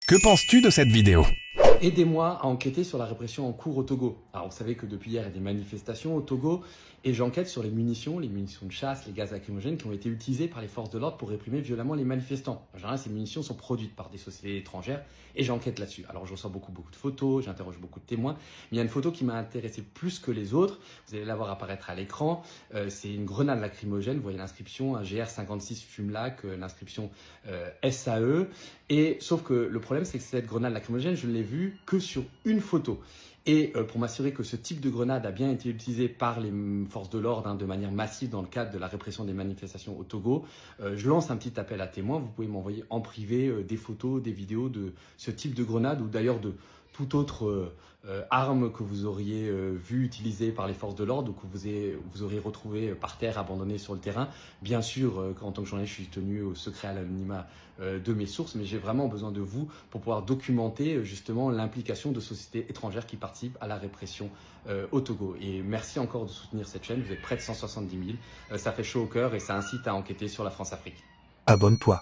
Que penses-tu de cette vidéo ? Aidez-moi à enquêter sur la répression en cours au Togo. Alors vous savez que depuis hier, il y a des manifestations au Togo et j'enquête sur les munitions de chasse, les gaz lacrymogènes qui ont été utilisés par les forces de l'ordre pour réprimer violemment les manifestants. En général, ces munitions sont produites par des sociétés étrangères et j'enquête là-dessus. Alors je reçois beaucoup de photos, j'interroge beaucoup de témoins, mais il y a une photo qui m'a intéressé plus que les autres. Vous allez la voir apparaître à l'écran. C'est une grenade lacrymogène, vous voyez l'inscription, un GR56 Fumelac, l'inscription SAE. Et sauf que le problème, c'est que cette grenade lacrymogène, je ne l'ai vue que sur une photo. Et pour m'assurer que ce type de grenade a bien été utilisé par les forces de l'ordre de manière massive dans le cadre de la répression des manifestations au Togo, je lance un petit appel à témoins. Vous pouvez m'envoyer en privé des photos, des vidéos de ce type de grenade ou d'ailleurs de toute autre arme que vous auriez vu utilisée par les forces de l'ordre ou que vous auriez retrouvé par terre abandonnée sur le terrain. Bien sûr, en tant que journaliste, je suis tenu au secret à l'anonymat de mes sources, mais j'ai vraiment besoin de vous pour pouvoir documenter justement l'implication de sociétés étrangères qui participent à la répression au Togo. Et merci encore de soutenir cette chaîne, vous êtes près de 170 000, ça fait chaud au cœur et ça incite à enquêter sur la France-Afrique. Abonne-toi.